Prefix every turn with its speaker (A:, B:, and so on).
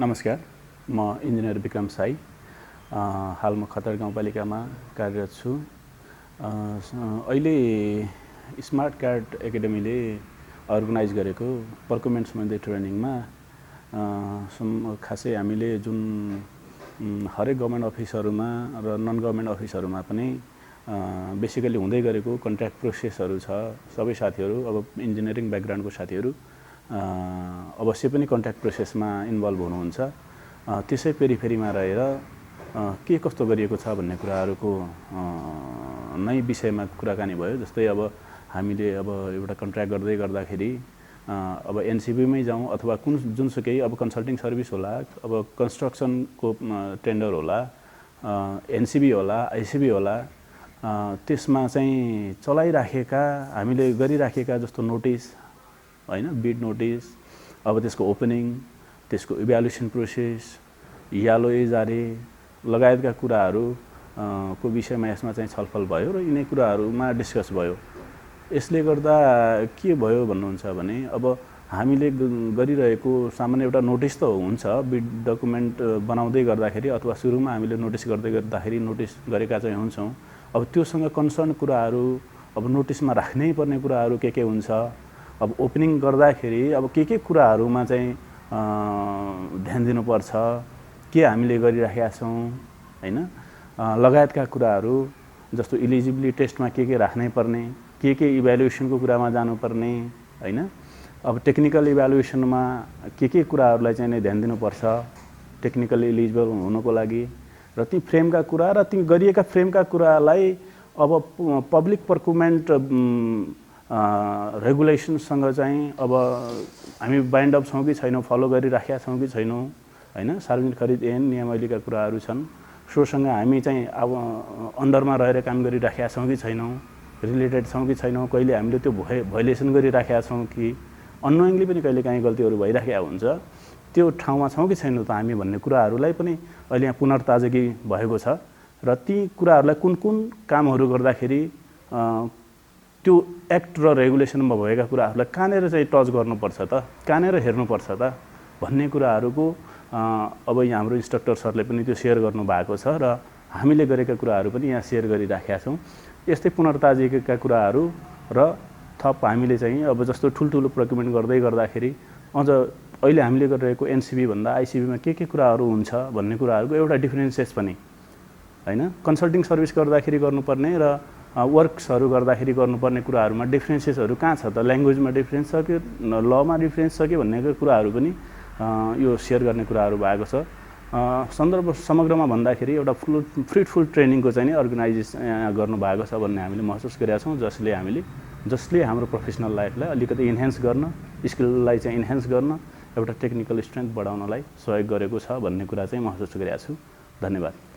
A: नमस्कार, म इन्जिनियर बिक्रम शाही। हाल म खतर गाउँपालिकामा कार्यरत छु। अहिले स्मार्ट कार्ड एकाडेमीले अर्गनाइज गरेको प्रोक्युरमेन्ट सम्बन्धी ट्रेनिङमा खासै हामीले जुन हरेक गभर्नमेन्ट अफिसहरुमा र नन गभर्नमेन्ट अफिसहरुमा पनि बेसिकली हुँदै गरेको कन्ट्र्याक्ट प्रोसेसहरु छ। सबै साथीहरु अब इन्जिनियरिङ ब्याकग्राउन्डको साथीहरु अवश्य पनि कन्ट्र्याक्ट प्रोसेसमा इन्भल्भ हुनुहुन्छ। त्यसै पेरिफेरीमा रहेर के कस्तो गरिएको छ भन्ने कुराहरुको नै विषयमा कुराकानी भयो। जस्तै अब हामीले अब एउटा कन्ट्र्याक्ट गर्दै गर्दाखेरि अब एनसीबी मै जाउँ अथवा जुनसुकै अब कन्सल्टिङ सर्भिस होला, अब कन्स्ट्रक्सनको टेन्डर होला, एनसीबी होला, आईसीबी होला, त्यसमा चाहिँ चलाइराखेका हामीले गरिराखेका जस्तो नोटिस हैन, बिड नोटिस, अब त्यसको ओपनिङ, त्यसको इभ्यालुएसन प्रोसेस, यालो एजारे लगायतका कुराहरु को विषयमा यसमा चाहिँ छलफल भयो र यिनै कुराहरुमा डिस्कस भयो। यसले गर्दा के भयो भन्नुहुन्छ भने अब हामीले गरिरहेको सामान्य एउटा नोटिस त हुन्छ, बिड डकुमेन्ट बनाउँदै गर्दाखेरि अथवा सुरुमा हामीले नोटिस गर्दै गर्दाखेरि नोटिस गरेका चाहिँ हुन्छौं। अब त्योसँग कन्सर्न कुराहरु, अब नोटिसमा राख्नै पर्ने कुराहरु के हुन्छ, अब ओपनिङ गर्दाखेरि अब के कुराहरुमा चाहिँ ध्यान दिनुपर्छ, के हामीले गरिराखेका छौं हैन, लगायतका कुराहरु जस्तो इलिजिबिलिटी टेस्टमा के राख्नै पर्ने, के इभ्यालुएसनको कुरामा जानुपर्ने हैन, अब टेक्निकल इभ्यालुएसनमा के कुराहरुलाई चाहिँ ध्यान दिनुपर्छ टेक्निकल इलिजिबल हुनको लागि, र ती फ्रेमका कुरा र ती गरिएका फ्रेमका कुरालाई अब पब्लिक प्रोक्युरमेन्ट रेगुलेसनसँग चाहिँ अब हामी बाइन्ड अप छौं कि छैनौं, फलो गरिराखेका छौं कि छैनौं हैन। सार्वजनिक खरिद ऐन नियमावलीका कुराहरु छन्, सोसँग हामी चाहिँ अब अन्डरमा रहेर काम गरिराखेका छौं कि छैनौं, रिलेटेड छौं कि छैनौं, कहिले हामीले त्यो भायोलेसन गरिराखेका छौं कि अननोइङली पनि कहिले काहीँ गल्तीहरु भइराखेका हुन्छ, त्यो ठाउँमा छौं कि छैनौं त हामी भन्ने कुराहरुलाई पनि अहिले यहाँ पुनर्ताजगी भएको छ। र ती कुराहरुलाई कुन कामहरु गर्दाखेरि त्यो एक्ट र रेगुलेसनमा भएका कुराहरुलाई कहाँनेर चाहिँ टच गर्नुपर्छ त, कहाँनेर हेर्नुपर्छ त भन्ने कुराहरुको अब यहाँ हाम्रो इन्स्ट्रक्टर सरले पनि त्यो शेयर गर्नु भएको छ र हामीले गरेका कुराहरु पनि यहाँ शेयर गरिराखेका छौं। यस्तै पुनर्ताजगीका कुराहरु र थप हामीले चाहिँ अब जस्तो ठुलठुलो प्रोक्युरमेन्ट गर्दै गर्दाखेरि अझ अहिले हामीले गरिरहेको एनसीबी भन्दा आईसीबीमा के कुराहरु हुन्छ भन्ने कुराहरुको एउटा डिफरेन्सेस पनि हैन, कन्सल्टिङ सर्भिस गर्दाखेरि गर्नुपर्ने र वर्क्सहरु गर्दाखेरि गर्नुपर्ने कुराहरुमा डिफरेन्सेसहरु कहाँ छ त, ल्याङ्ग्वेजमा डिफरेन्स छ कि लमा डिफरेन्स छ कि भन्ने कुराहरु पनि यो शेयर गर्ने कुराहरु भएको छ। सन्दर्भ समग्रमा भन्दाखेरि एउटा फ्रुटफुल ट्रेनिङको चाहिँ अर्गनाइजेसन गर्नु भएको छ भन्ने हामीले महसुस गरेका छौं, जसले हाम्रो प्रोफेसनल लाइफलाई अलिकति इन्हान्स गर्न, स्किललाई चाहिँ इन्हान्स गर्न, एउटा टेक्निकल स्ट्रेन्थ बढाउनलाई सहयोग गरेको छ भन्ने कुरा चाहिँ महसुस गरेका छु। धन्यवाद।